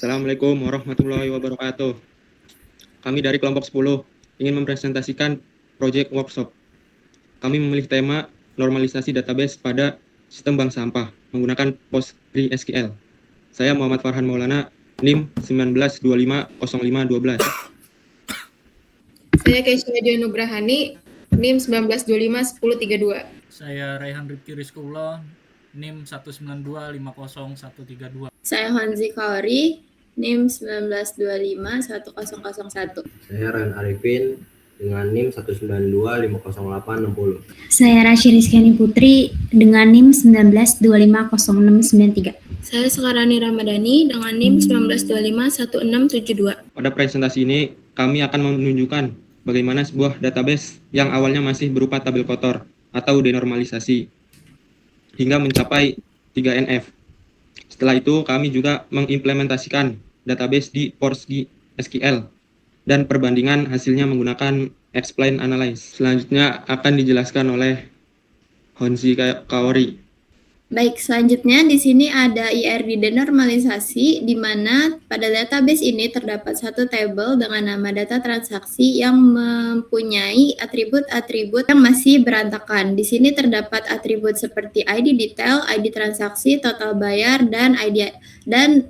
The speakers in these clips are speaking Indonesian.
Assalamualaikum warahmatullahi wabarakatuh. Kami dari kelompok 10 ingin mempresentasikan proyek workshop. Kami memilih tema normalisasi database pada sistem bank sampah menggunakan PostgreSQL. Saya Muhammad Farhan Maulana, NIM 19250512. Saya Keisha Dian Nugrahani, NIM 19251032. Saya Raihan Rifki Rizkullah, NIM 192501132. Saya Hanzi Kaori, NIM 19251001. Saya Ryan Arifin dengan NIM 192508060. Saya Rasy Rizkyani Putri dengan NIM 19250693. Saya Sekarani Ramadhani dengan NIM 19251672. Pada presentasi ini, kami akan menunjukkan bagaimana sebuah database yang awalnya masih berupa tabel kotor atau denormalisasi hingga mencapai 3NF. Setelah itu, kami juga mengimplementasikan database di PostgreSQL dan perbandingan hasilnya menggunakan explain analyze. Selanjutnya akan dijelaskan oleh Hanzi Kaori. Baik, selanjutnya di sini ada IRD denormalisasi, di mana pada database ini terdapat satu tabel dengan nama data transaksi yang mempunyai atribut-atribut yang masih berantakan. Di sini terdapat atribut seperti ID detail, ID transaksi, total bayar, dan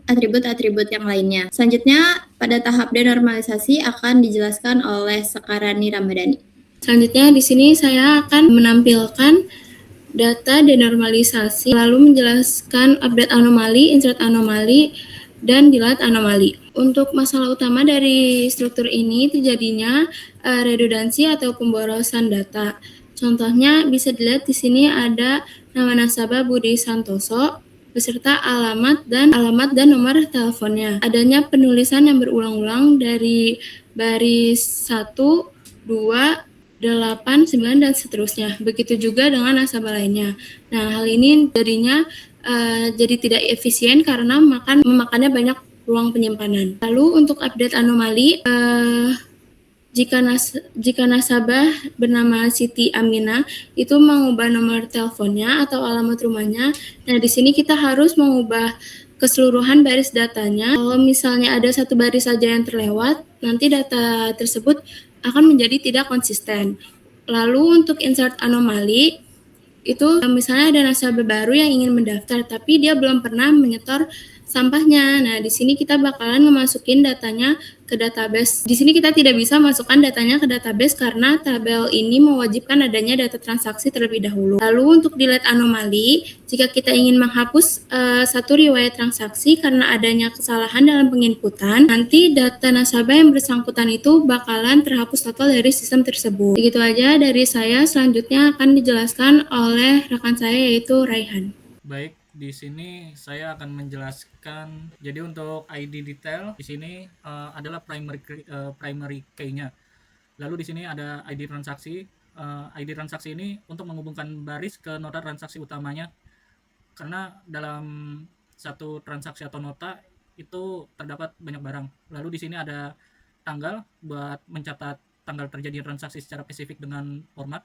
atribut-atribut yang lainnya. Selanjutnya, pada tahap denormalisasi akan dijelaskan oleh Sekarani Ramadhani. Selanjutnya di sini saya akan menampilkan data denormalisasi, lalu menjelaskan update anomali, insert anomali, dan delete anomali. Untuk masalah utama dari struktur ini terjadinya redundansi atau pemborosan data. Contohnya bisa dilihat di sini ada nama nasabah Budi Santoso beserta alamat dan nomor teleponnya. Adanya penulisan yang berulang-ulang dari baris 1, 2, 8, 9, dan seterusnya. Begitu juga dengan nasabah lainnya. Nah, hal ini jadinya jadi tidak efisien karena memakannya banyak ruang penyimpanan. Lalu untuk update anomali, jika nasabah bernama Siti Aminah itu mengubah nomor teleponnya atau alamat rumahnya, nah di sini kita harus mengubah keseluruhan baris datanya. Kalau misalnya ada satu baris saja yang terlewat, nanti data tersebut akan menjadi tidak konsisten. Lalu untuk insert anomali, itu misalnya ada nasabah baru yang ingin mendaftar tapi dia belum pernah menyetor sampahnya. Nah, di sini kita bakalan memasukin datanya ke database. Di sini kita tidak bisa masukkan datanya ke database karena tabel ini mewajibkan adanya data transaksi terlebih dahulu. Lalu untuk delete anomali, jika kita ingin menghapus satu riwayat transaksi karena adanya kesalahan dalam penginputan, nanti data nasabah yang bersangkutan itu bakalan terhapus total dari sistem tersebut. Begitu aja dari saya, selanjutnya akan dijelaskan oleh rekan saya yaitu Raihan. Baik, di sini saya akan menjelaskan. Jadi untuk ID detail di sini adalah primary key-nya. Lalu di sini ada ID transaksi. ID transaksi ini untuk menghubungkan baris ke nota transaksi utamanya. Karena dalam satu transaksi atau nota itu terdapat banyak barang. Lalu di sini ada tanggal buat mencatat tanggal terjadi transaksi secara spesifik dengan format.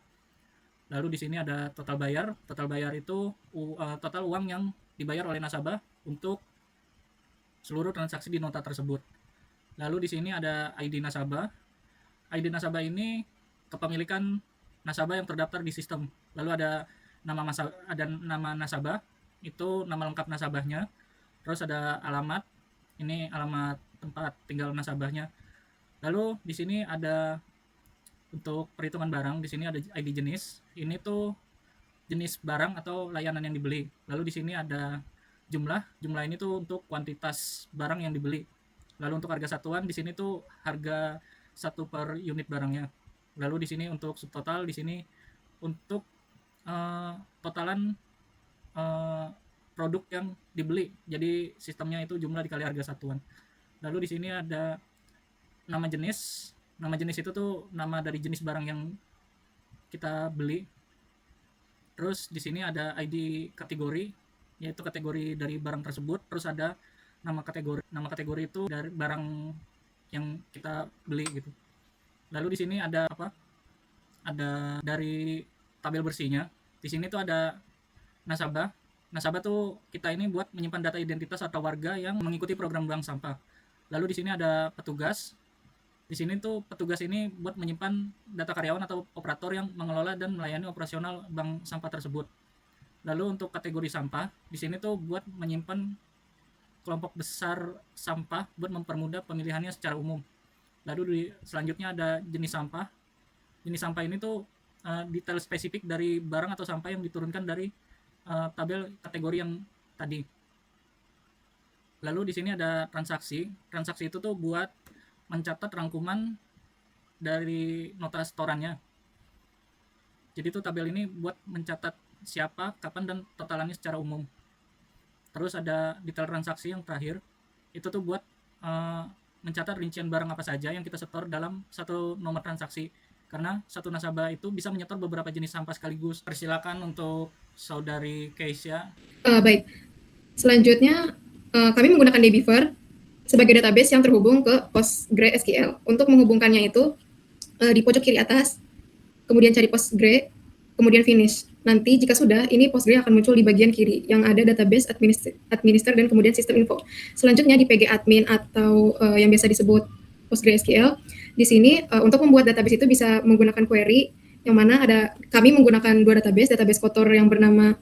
Lalu di sini ada total bayar. Total bayar itu total uang yang dibayar oleh nasabah untuk seluruh transaksi di nota tersebut. Lalu di sini ada ID nasabah. ID nasabah ini kepemilikan nasabah yang terdaftar di sistem. Lalu ada nama nasabah, itu nama lengkap nasabahnya. Terus ada alamat, ini alamat tempat tinggal nasabahnya. Lalu di sini ada untuk perhitungan barang, di sini ada ID jenis. Ini tuh jenis barang atau layanan yang dibeli. Lalu di sini ada jumlah. Jumlah ini tuh untuk kuantitas barang yang dibeli. Lalu untuk harga satuan di sini tuh harga 1 per unit barangnya. Lalu di sini untuk subtotal, di sini untuk totalan produk yang dibeli. Jadi sistemnya itu jumlah dikali harga satuan. Lalu di sini ada nama jenis. Nama jenis itu tuh nama dari jenis barang yang kita beli. Terus di sini ada ID kategori, yaitu kategori dari barang tersebut. Terus ada nama kategori. Nama kategori itu dari barang yang kita beli gitu. Lalu di sini ada Ada dari tabel bersihnya. Di sini tuh ada nasabah. nasabah tuh kita ini buat menyimpan data identitas atau warga yang mengikuti program bank sampah. Lalu di sini ada petugas. Di sini tuh petugas ini buat menyimpan data karyawan atau operator yang mengelola dan melayani operasional bank sampah tersebut. Lalu untuk kategori sampah, di sini tuh buat menyimpan kelompok besar sampah buat mempermudah pemilihannya secara umum. Lalu selanjutnya ada jenis sampah. Jenis sampah ini tuh detail spesifik dari barang atau sampah yang diturunkan dari tabel kategori yang tadi. Lalu di sini ada transaksi. Transaksi itu tuh buat mencatat rangkuman dari nota setorannya. Jadi tuh tabel ini buat mencatat siapa, kapan, dan totalannya secara umum. Terus ada detail transaksi yang terakhir. Itu tuh buat mencatat rincian barang apa saja yang kita setor dalam satu nomor transaksi. Karena satu nasabah itu bisa menyetor beberapa jenis sampah sekaligus. Persilakan untuk Saudari Keisha. Baik, selanjutnya kami menggunakan Dbeaver sebagai database yang terhubung ke PostgreSQL. Untuk menghubungkannya itu di pojok kiri atas, kemudian cari Postgre, kemudian finish. Nanti jika sudah, ini Postgre akan muncul di bagian kiri yang ada database administer dan kemudian sistem info. Selanjutnya di PG admin atau yang biasa disebut PostgreSQL. Di sini untuk membuat database itu bisa menggunakan query yang mana kami menggunakan dua database kotor yang bernama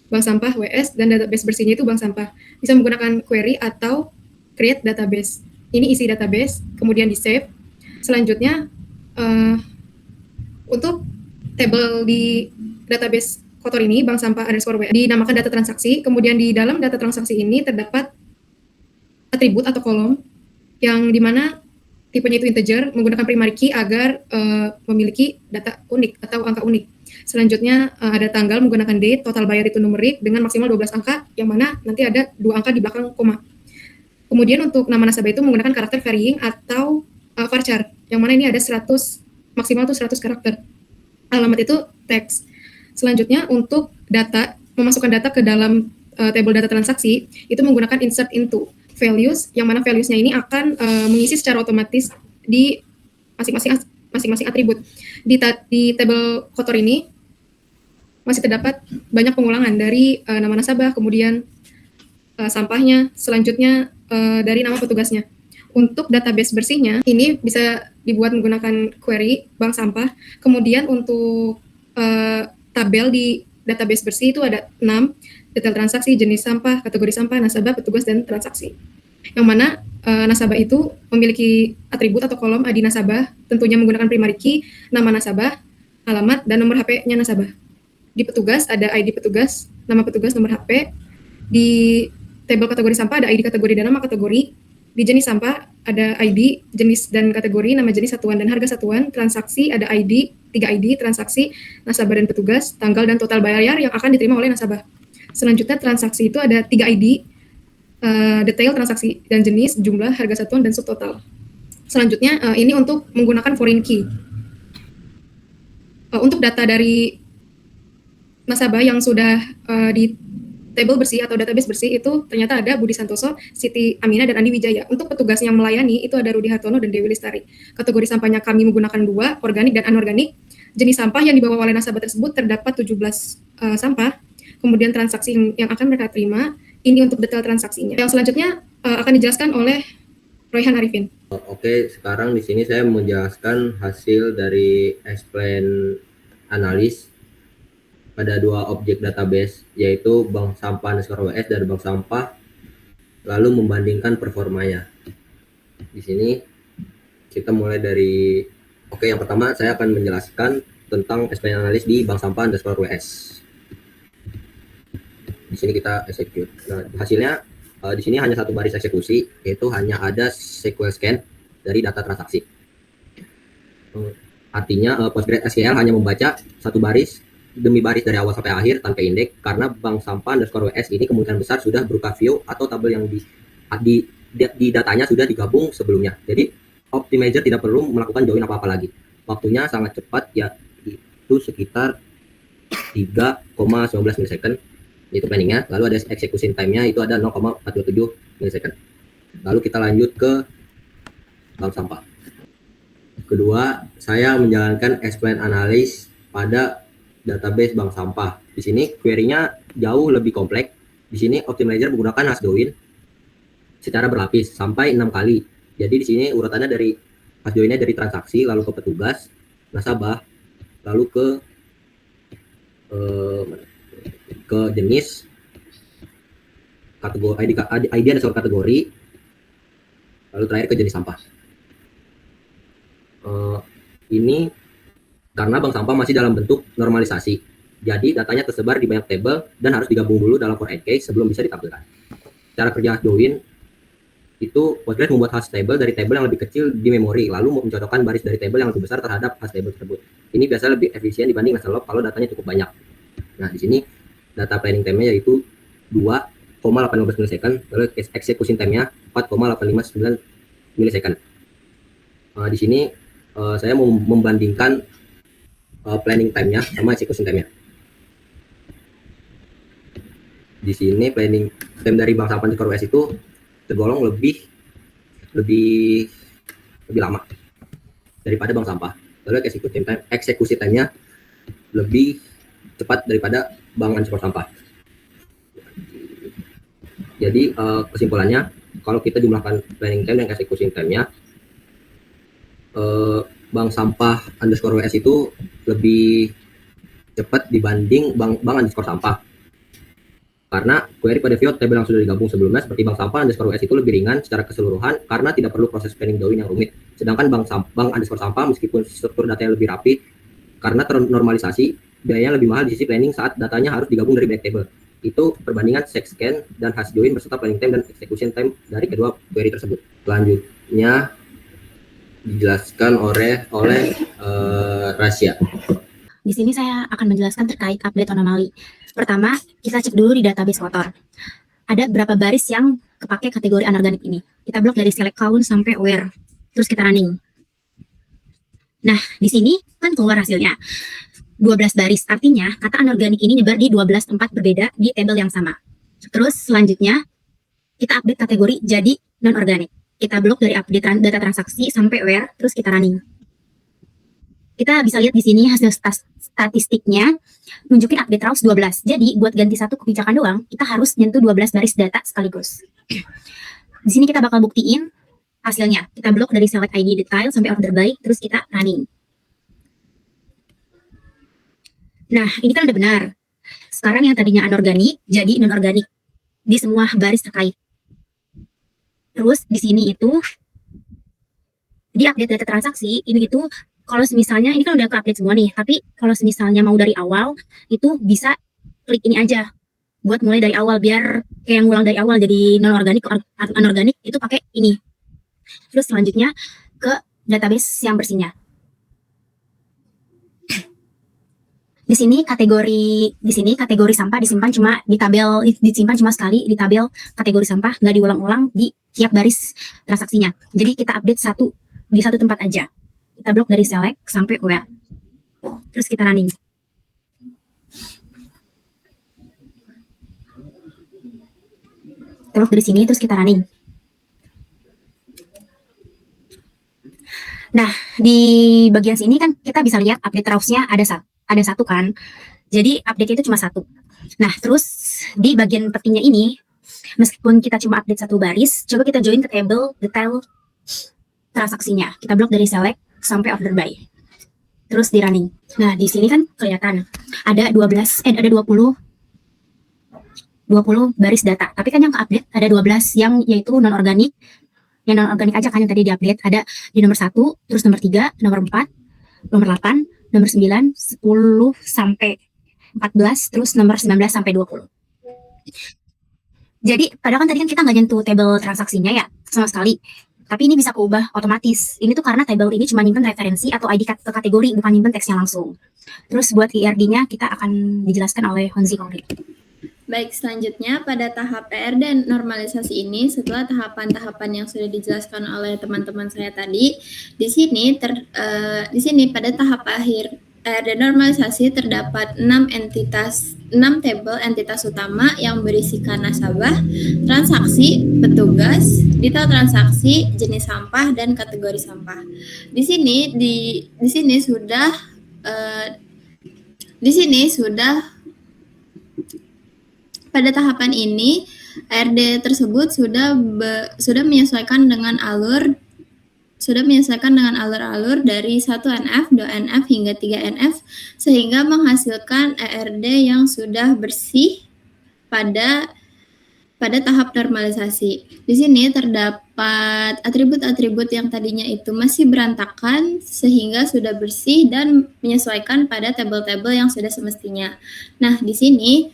bank sampah WS dan database bersihnya itu bank sampah. Bisa menggunakan query atau create database. Ini isi database, kemudian di save. Selanjutnya untuk table di database kotor ini bank sampah _WS dinamakan data transaksi. Kemudian di dalam data transaksi ini terdapat atribut atau kolom yang dimana tipenya itu integer menggunakan primary key agar memiliki data unik atau angka unik. Selanjutnya ada tanggal menggunakan date, total bayar itu numerik dengan maksimal 12 angka yang mana nanti ada 2 angka di belakang koma. Kemudian untuk nama nasabah itu menggunakan karakter varying atau varchar, yang mana ini ada 100, maksimal itu 100 karakter. Alamat itu teks. Selanjutnya untuk data, memasukkan data ke dalam table data transaksi, itu menggunakan insert into values, yang mana values-nya ini akan mengisi secara otomatis di masing-masing atribut. Di table kotor ini masih terdapat banyak pengulangan dari nama nasabah, kemudian sampahnya, selanjutnya dari nama petugasnya. Untuk database bersihnya, ini bisa dibuat menggunakan query bank sampah. Kemudian untuk tabel di database bersih itu ada 6, detail transaksi, jenis sampah, kategori sampah, nasabah, petugas, dan transaksi. Yang mana nasabah itu memiliki atribut atau kolom ID nasabah, tentunya menggunakan primary key, nama nasabah, alamat, dan nomor HP-nya nasabah. Di petugas ada ID petugas, nama petugas, nomor HP. Di tabel kategori sampah ada ID kategori dan nama kategori. Di jenis sampah ada ID, jenis dan kategori, nama jenis satuan dan harga satuan. Transaksi ada ID, 3 ID, transaksi, nasabah dan petugas, tanggal dan total bayar yang akan diterima oleh nasabah. Selanjutnya transaksi itu ada 3 ID, detail transaksi dan jenis, jumlah, harga satuan, dan subtotal. Selanjutnya ini untuk menggunakan foreign key. Untuk data dari nasabah yang sudah di table bersih atau database bersih itu ternyata ada Budi Santoso, Siti Amina, dan Andi Wijaya. Untuk petugas yang melayani itu ada Rudi Hartono dan Dewi Lestari. Kategori sampahnya kami menggunakan 2, organik dan anorganik. Jenis sampah yang dibawa oleh nasabah tersebut terdapat 17 sampah. Kemudian transaksi yang akan mereka terima, ini untuk detail transaksinya. Yang selanjutnya akan dijelaskan oleh Royhan Arifin. Oke, sekarang di sini saya menjelaskan hasil dari explain analis pada 2 objek database, yaitu bank sampah _WS dan bank sampah, lalu membandingkan performanya. Di sini kita mulai dari, yang pertama saya akan menjelaskan tentang explain analis di bank sampah _WS. Di sini kita execute. Nah, hasilnya di sini hanya satu baris eksekusi, yaitu hanya ada SQL scan dari data transaksi. Artinya PostgreSQL hanya membaca satu baris demi baris dari awal sampai akhir tanpa indeks, karena bank sampah _WS ini kemungkinan besar sudah berupa view atau tabel yang di datanya sudah digabung sebelumnya. Jadi optimizer tidak perlu melakukan join apa-apa lagi. Waktunya sangat cepat, yaitu sekitar 3,19 milisecond itu planningnya. Lalu ada execution time-nya itu ada 0,47 milisecond. Lalu kita lanjut ke bank sampah. Kedua, saya menjalankan explain analis pada database bank sampah. Di sini query-nya jauh lebih kompleks. Di sini optimizer menggunakan hash join secara berlapis sampai 6 kali. Jadi di sini urutannya dari hash join-nya dari transaksi, lalu ke petugas, nasabah, lalu ke jenis, kategori ID underscore kategori, lalu terakhir ke jenis sampah. Ini karena bank sampah masih dalam bentuk normalisasi, jadi datanya tersebar di banyak tabel dan harus digabung dulu dalam for and case sebelum bisa ditampilkan. Cara kerja hash join itu Postgres membuat hash table dari table yang lebih kecil di memori, lalu mencocokkan baris dari table yang lebih besar terhadap hash table tersebut. Ini biasa lebih efisien dibanding nestlog kalau datanya cukup banyak. Nah, di sini data planning time-nya yaitu 2,815 milisecond, lalu execution time-nya 4,859 milisecond. Di sini saya mau membandingkan planning time-nya sama execution time-nya. Di sini planning time dari bank sampah underscore WS itu tergolong lebih lama daripada bank sampah. Lalu execution time-nya lebih cepat daripada bank underscore sampah. Jadi kesimpulannya, kalau kita jumlahkan planning time dan execution time-nya, bank sampah underscore WS itu lebih cepat dibanding bank underscore sampah. Karena query pada view table yang sudah digabung sebelumnya seperti bank sampah underscore WS itu lebih ringan secara keseluruhan karena tidak perlu proses planning join yang rumit. Sedangkan bank underscore sampah meskipun struktur datanya lebih rapi, karena ternormalisasi, biayanya lebih mahal di sisi planning saat datanya harus digabung dari banyak table. Itu perbandingan sex scan dan hash join beserta planning time dan execution time dari kedua query tersebut. Selanjutnya dijelaskan oleh Rasya. Di sini saya akan menjelaskan terkait update anomali. Pertama, kita cek dulu di database kotor. Ada berapa baris yang kepake kategori anorganik ini. Kita blok dari select count sampai where. Terus kita running. Nah, di sini kan keluar hasilnya. 12 baris. Artinya, kata anorganik ini nyebar di 12 tempat berbeda di tabel yang sama. Terus selanjutnya, kita update kategori jadi non-organik. Kita blok dari update data transaksi sampai where, terus kita running. Kita bisa lihat di sini hasil statistiknya nunjukin update rows 12. Jadi buat ganti satu kebijakan doang, kita harus nyentuh 12 baris data sekaligus. Di sini kita bakal buktiin hasilnya. Kita blok dari select ID detail sampai order by, terus kita running. Nah, ini kan udah benar. Sekarang yang tadinya anorganik jadi non-organik di semua baris terkait. Terus di sini itu di update data transaksi ini itu kalau misalnya ini kan udah ke update semua nih, tapi kalau misalnya mau dari awal itu bisa klik ini aja buat mulai dari awal biar kayak yang ngulang dari awal jadi non organik ke anorganik itu pakai ini. Terus selanjutnya ke database yang bersihnya. Di sini kategori sampah disimpan cuma di tabel, disimpan cuma sekali di tabel kategori sampah, nggak diulang-ulang di tiap baris transaksinya. Jadi kita update di satu tempat aja. Kita blok dari select sampai where. Terus kita running. Kita blok dari sini terus kita running. Nah, di bagian sini kan kita bisa lihat update rows-nya ada satu kan. Jadi update itu cuma satu. Nah, terus di bagian pentingnya ini, meskipun kita cuma update satu baris, coba kita join ke table detail transaksinya. Kita blok dari select sampai order by. Terus di running. Nah, di sini kan kelihatan ada 20 baris data. Tapi kan yang ke-update ada 12 yang yaitu non-organik. Yang non-organik aja kan yang tadi di-update. Ada di nomor 1, terus nomor 3, nomor 4, nomor 8, nomor 9, 10 sampai 14, terus nomor 19 sampai 20. Jadi, padahal kan tadi kan kita nggak nyentuh table transaksinya ya, sama sekali. Tapi ini bisa keubah otomatis. Ini tuh karena table ini cuma nyimpen referensi atau ID ke kategori, bukan nyimpen teksnya langsung. Terus buat IRD-nya kita akan dijelaskan oleh Honzi konkret. Baik, selanjutnya pada tahap PR dan normalisasi ini, setelah tahapan-tahapan yang sudah dijelaskan oleh teman-teman saya tadi, di sini pada tahap akhir PR dan normalisasi terdapat 6 tabel entitas utama yang berisikan nasabah, transaksi, petugas, detail transaksi, jenis sampah dan kategori sampah. Di sini sudah Di sini pada tahapan ini ARD tersebut sudah menyesuaikan dengan alur-alur dari 1NF, 2NF hingga 3NF sehingga menghasilkan ARD yang sudah bersih pada tahap normalisasi. Di sini terdapat atribut-atribut yang tadinya itu masih berantakan sehingga sudah bersih dan menyesuaikan pada tabel-tabel yang sudah semestinya. Nah, di sini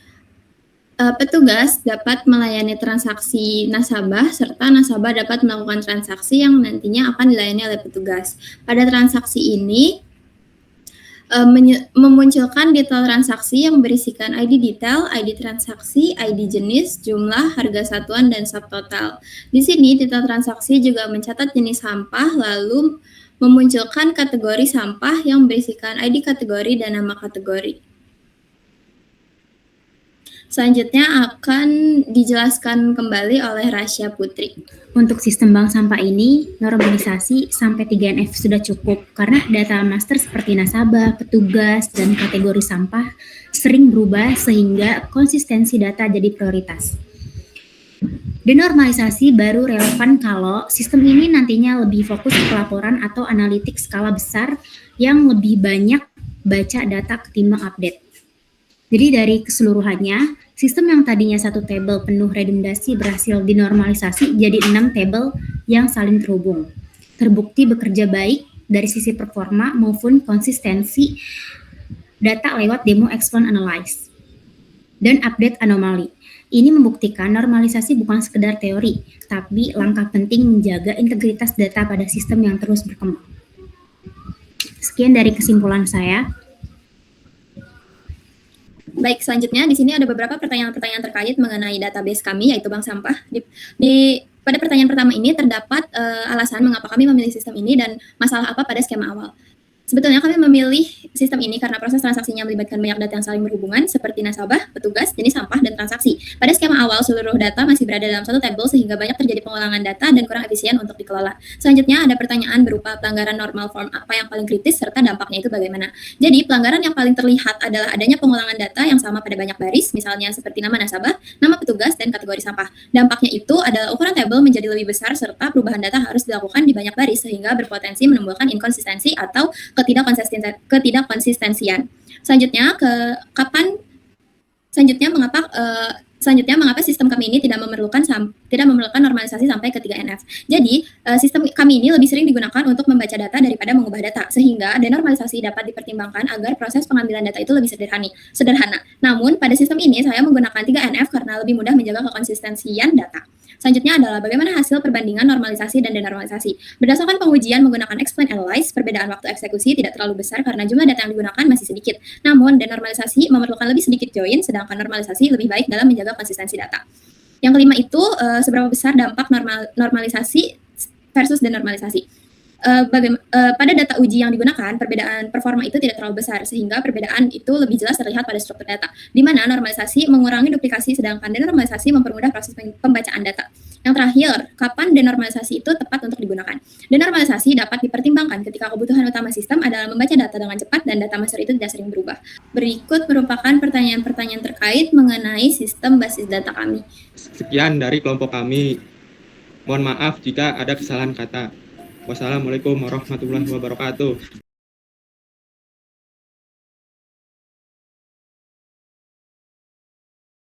petugas dapat melayani transaksi nasabah serta nasabah dapat melakukan transaksi yang nantinya akan dilayani oleh petugas. Pada transaksi ini memunculkan detail transaksi yang berisikan ID detail, ID transaksi, ID jenis, jumlah, harga satuan, dan subtotal. Di sini detail transaksi juga mencatat jenis sampah lalu memunculkan kategori sampah yang berisikan ID kategori dan nama kategori. Selanjutnya akan dijelaskan kembali oleh Rasya Putri. Untuk sistem bank sampah ini, normalisasi sampai 3NF sudah cukup karena data master seperti nasabah, petugas, dan kategori sampah sering berubah sehingga konsistensi data jadi prioritas. Denormalisasi baru relevan kalau sistem ini nantinya lebih fokus ke laporan atau analitik skala besar yang lebih banyak baca data ketimbang update. Jadi dari keseluruhannya, sistem yang tadinya satu tabel penuh redundasi berhasil dinormalisasi jadi 6 tabel yang saling terhubung. Terbukti bekerja baik dari sisi performa maupun konsistensi data lewat demo explain analyze dan update anomali. Ini membuktikan normalisasi bukan sekedar teori, tapi langkah penting menjaga integritas data pada sistem yang terus berkembang. Sekian dari kesimpulan saya. Baik, selanjutnya di sini ada beberapa pertanyaan-pertanyaan terkait mengenai database kami, yaitu bank sampah. Pada pertanyaan pertama ini terdapat alasan mengapa kami memilih sistem ini dan masalah apa pada skema awal. Sebetulnya kami memilih sistem ini karena proses transaksinya melibatkan banyak data yang saling berhubungan seperti nasabah, petugas, jenis sampah, dan transaksi. Pada skema awal, seluruh data masih berada dalam satu tabel sehingga banyak terjadi pengulangan data dan kurang efisien untuk dikelola. Selanjutnya ada pertanyaan berupa pelanggaran normal form apa yang paling kritis serta dampaknya itu bagaimana. Jadi pelanggaran yang paling terlihat adalah adanya pengulangan data yang sama pada banyak baris, misalnya seperti nama nasabah, nama petugas, dan kategori sampah. Dampaknya itu adalah ukuran tabel menjadi lebih besar serta perubahan data harus dilakukan di banyak baris sehingga berpotensi menimbulkan inkonsistensi atau ketidakkonsistensian. Selanjutnya mengapa sistem kami ini tidak memerlukan normalisasi sampai ke 3NF. Jadi, sistem kami ini lebih sering digunakan untuk membaca data daripada mengubah data, sehingga denormalisasi dapat dipertimbangkan agar proses pengambilan data itu lebih sederhana. Namun, pada sistem ini saya menggunakan 3NF karena lebih mudah menjaga kekonsistensian data. Selanjutnya adalah bagaimana hasil perbandingan normalisasi dan denormalisasi. Berdasarkan pengujian menggunakan explain analyze, perbedaan waktu eksekusi tidak terlalu besar karena jumlah data yang digunakan masih sedikit. Namun, denormalisasi memerlukan lebih sedikit join, sedangkan normalisasi lebih baik dalam menjaga konsistensi data. Yang kelima itu, seberapa besar dampak normalisasi versus denormalisasi. Pada data uji yang digunakan, perbedaan performa itu tidak terlalu besar, sehingga perbedaan itu lebih jelas terlihat pada struktur data, di mana normalisasi mengurangi duplikasi, sedangkan denormalisasi mempermudah proses pembacaan data. Yang terakhir, kapan denormalisasi itu tepat untuk digunakan? Denormalisasi dapat dipertimbangkan ketika kebutuhan utama sistem adalah membaca data dengan cepat dan data master itu tidak sering berubah. Berikut merupakan pertanyaan-pertanyaan terkait mengenai sistem basis data kami. Sekian dari kelompok kami. Mohon maaf jika ada kesalahan kata. Wassalamualaikum warahmatullahi wabarakatuh.